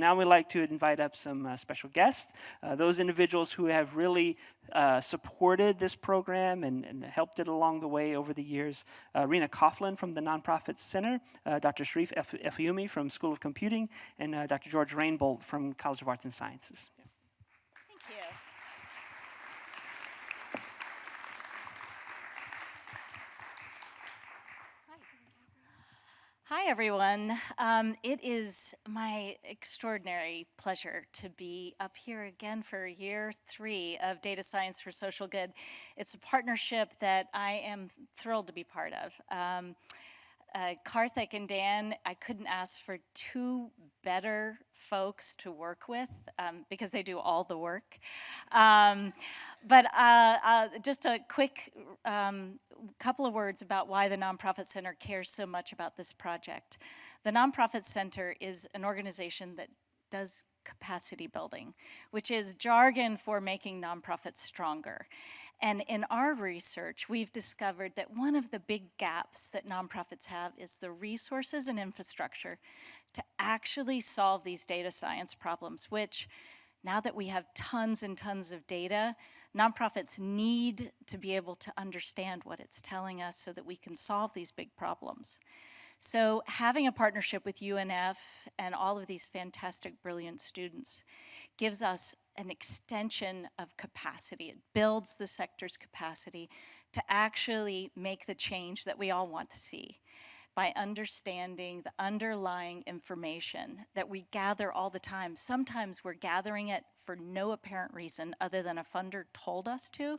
now we'd like to invite up some special guests, those individuals who have really supported this program and helped it along the way over the years. Rena Coughlin from the Nonprofit Center, Dr. Sheirf Elfayoumy from School of Computing, and Dr. George Rainbolt from College of Arts and Sciences. Thank you. Hi, everyone. It is my extraordinary pleasure to be up here again for year 3 of Data Science for Social Good. It's a partnership that I am thrilled to be part of. Karthik and Dan, I couldn't ask for 2 better folks to work with because they do all the work. But just a quick couple of words about why the Nonprofit Center cares so much about this project. The Nonprofit Center is an organization that does capacity building, which is jargon for making nonprofits stronger. And in our research, we've discovered that one of the big gaps that nonprofits have is the resources and infrastructure to actually solve these data science problems, which now that we have tons and tons of data, nonprofits need to be able to understand what it's telling us so that we can solve these big problems. So having a partnership with UNF and all of these fantastic, brilliant students gives us an extension of capacity. It builds the sector's capacity to actually make the change that we all want to see by understanding the underlying information that we gather all the time. Sometimes we're gathering it for no apparent reason other than a funder told us to.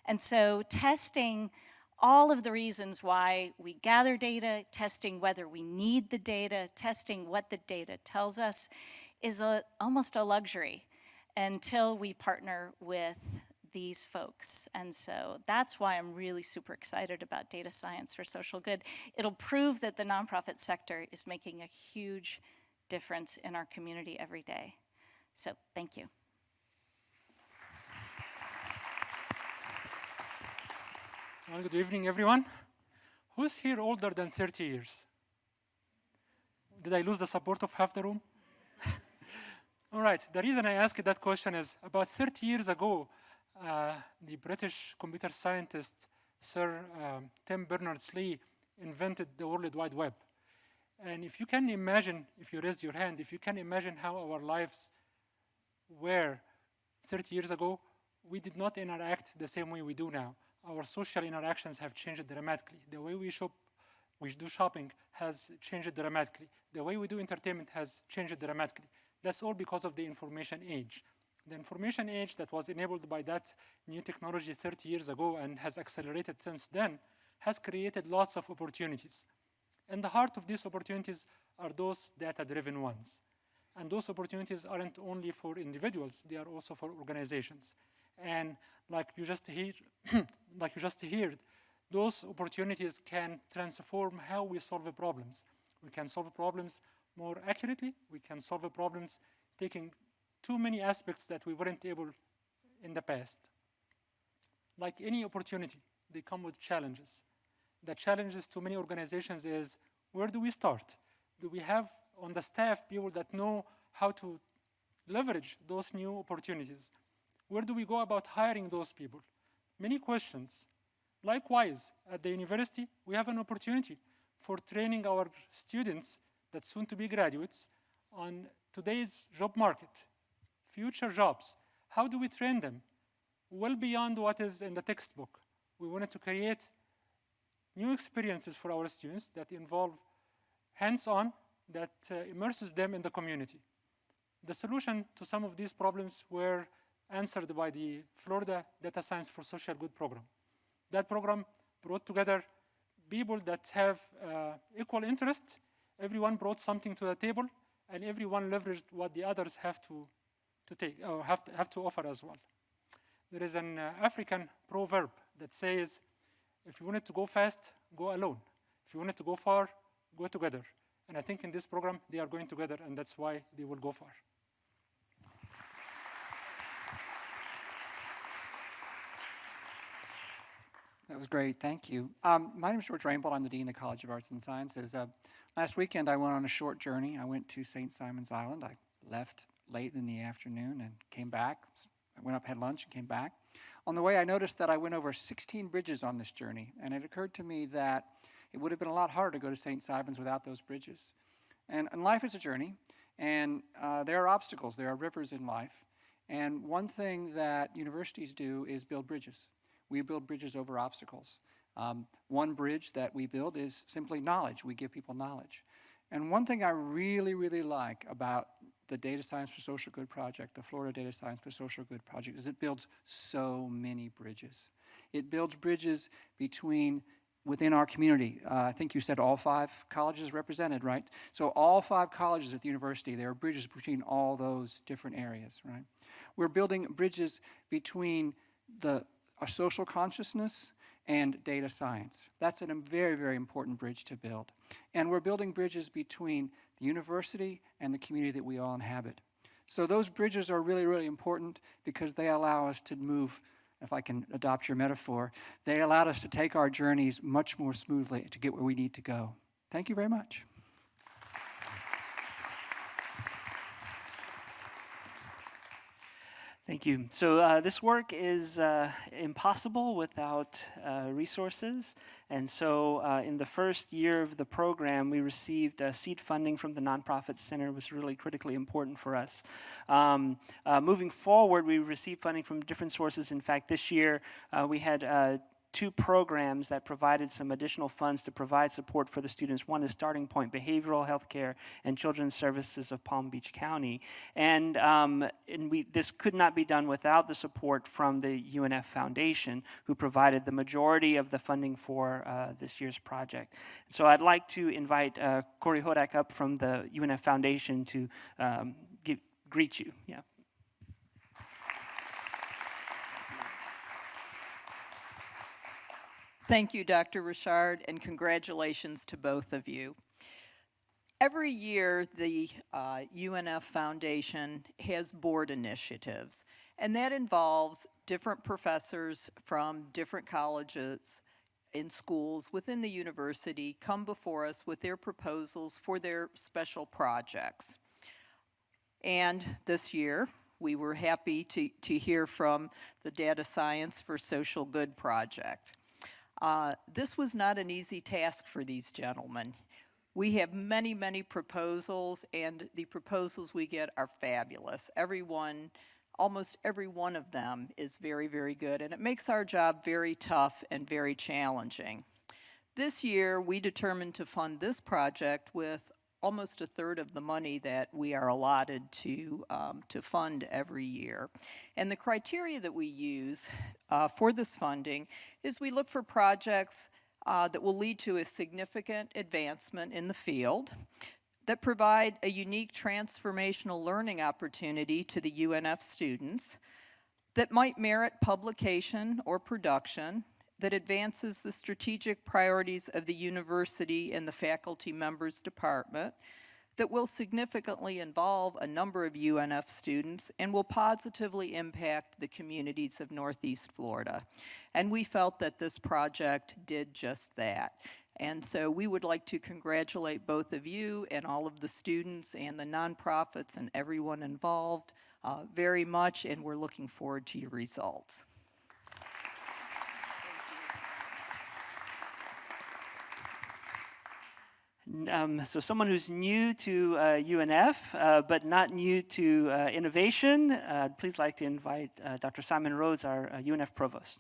And so testing all of the reasons why we gather data, testing whether we need the data, testing what the data tells us is almost a luxury until we partner with these folks. And so that's why I'm really super excited about Data Science for Social Good. It'll prove that the nonprofit sector is making a huge difference in our community every day. So thank you. Well, good evening, everyone. Who's here older than 30 years? Did I lose the support of half the room? All right, the reason I asked that question is about 30 years ago, the British computer scientist, Sir Tim Berners-Lee, invented the World Wide Web. And if you can imagine, if you raised your hand, if you can imagine how our lives were 30 years ago, we did not interact the same way we do now. Our social interactions have changed dramatically. The way we shop, we do shopping has changed dramatically. The way we do entertainment has changed dramatically. That's all because of the information age. The information age that was enabled by that new technology 30 years ago and has accelerated since then has created lots of opportunities. And the heart of these opportunities are those data-driven ones. And those opportunities aren't only for individuals, they are also for organizations. And like you just heard, those opportunities can transform how we solve problems. We can solve problems more accurately. We can solve problems taking too many aspects that we weren't able in the past. Like any opportunity, they come with challenges. The challenges to many organizations is, where do we start? Do we have on the staff people that know how to leverage those new opportunities? Where do we go about hiring those people? Many questions. Likewise, at the university, we have an opportunity for training our students that soon to be graduates on today's job market, future jobs. How do we train them? Well beyond what is in the textbook. We wanted to create new experiences for our students that involve hands-on, that immerses them in the community. The solution to some of these problems were answered by the Florida Data Science for Social Good program. That program brought together people that have equal interest. Everyone brought something to the table, and everyone leveraged what the others have to take or have to offer as well. There is an African proverb that says, if you wanted to go fast, go alone. If you wanted to go far, go together. And I think in this program, they are going together, and that's why they will go far. That was great, thank you. My name is George Rainbolt. I'm the Dean of the College of Arts and Sciences. Last weekend, I went on a short journey. I went to St. Simon's Island. I left late in the afternoon and came back. I went up, had lunch, and came back. On the way, I noticed that I went over 16 bridges on this journey, and it occurred to me that it would have been a lot harder to go to St. Simon's without those bridges. And life is a journey, and there are obstacles, there are rivers in life. And one thing that universities do is build bridges. We build bridges over obstacles. One bridge that we build is simply knowledge. We give people knowledge. And one thing I really, really like about the Data Science for Social Good project, the Florida Data Science for Social Good project, is it builds so many bridges. It builds bridges within our community. I think you said all 5 colleges represented, right? So all 5 colleges at the university, there are bridges between all those different areas, right? We're building bridges between our social consciousness and data science. That's a very, very important bridge to build. And we're building bridges between the university and the community that we all inhabit. So those bridges are really, really important because they allow us to move, if I can adopt your metaphor, they allowed us to take our journeys much more smoothly to get where we need to go. Thank you very much. Thank you. So this work is impossible without resources. And so in the first year of the program, we received seed funding from the Nonprofit Center. It was really critically important for us. Moving forward, we received funding from different sources. In fact, this year we had 2 programs that provided some additional funds to provide support for the students. One is Starting Point Behavioral Health Care and Children's Services of Palm Beach County. And this could not be done without the support from the UNF Foundation, who provided the majority of the funding for this year's project. So I'd like to invite Cory Hodak up from the UNF Foundation to greet you. Yeah. Thank you, Dr. Richard, and congratulations to both of you. Every year, the UNF Foundation has board initiatives, and that involves different professors from different colleges and schools within the university come before us with their proposals for their special projects. And this year, we were happy to hear from the Data Science for Social Good project. This was not an easy task for these gentlemen. We have many, many proposals, and the proposals we get are fabulous. Almost every one of them is very, very good, and it makes our job very tough and very challenging. This year, we determined to fund this project with almost 1/3 of the money that we are allotted to fund every year. And the criteria that we use for this funding is we look for projects that will lead to a significant advancement in the field, that provide a unique transformational learning opportunity to the UNF students, that might merit publication or production, that advances the strategic priorities of the university and the faculty members department, that will significantly involve a number of UNF students and will positively impact the communities of Northeast Florida. And we felt that this project did just that. And so we would like to congratulate both of you and all of the students and the nonprofits and everyone involved very much, and we're looking forward to your results. So someone who's new to UNF, but not new to innovation, please like to invite Dr. Simon Rhodes, our UNF Provost.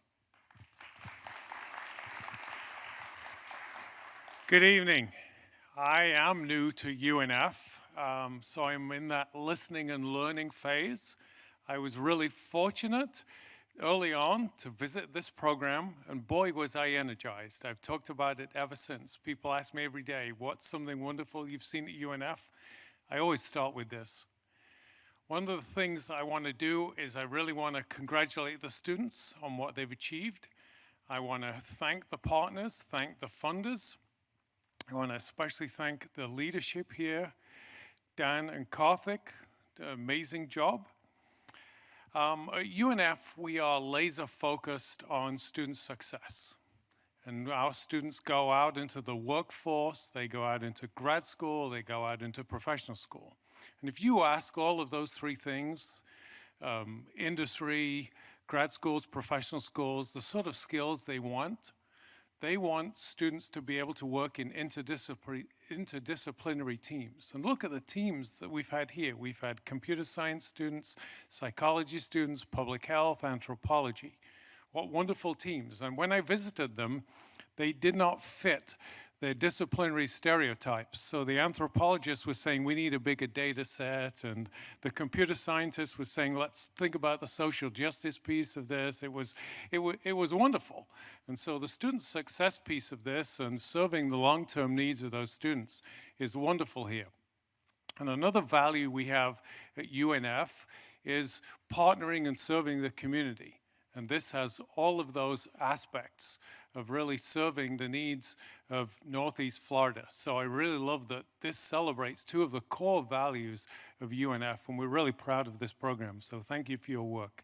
Good evening. I am new to UNF, so I'm in that listening and learning phase. I was really fortunate early on to visit this program, and boy was I energized. I've talked about it ever since. People ask me every day, what's something wonderful you've seen at UNF? I always start with this. One of the things I want to do is I really want to congratulate the students on what they've achieved. I want to thank the partners, thank the funders. I want to especially thank the leadership here, Dan and Karthik, amazing job. At UNF, we are laser focused on student success. And our students go out into the workforce, they go out into grad school, they go out into professional school. And if you ask all of those three things, industry, grad schools, professional schools, the sort of skills they want students to be able to work in interdisciplinary teams. And look at the teams that we've had here. We've had computer science students, psychology students, public health, anthropology. What wonderful teams. And when I visited them, they did not fit their disciplinary stereotypes. So the anthropologist was saying, we need a bigger data set, and the computer scientist was saying, let's think about the social justice piece of this. It was wonderful. And so the student success piece of this and serving the long-term needs of those students is wonderful here. And another value we have at UNF is partnering and serving the community. And this has all of those aspects of really serving the needs of Northeast Florida. So I really love that this celebrates two of the core values of UNF, and we're really proud of this program. So thank you for your work.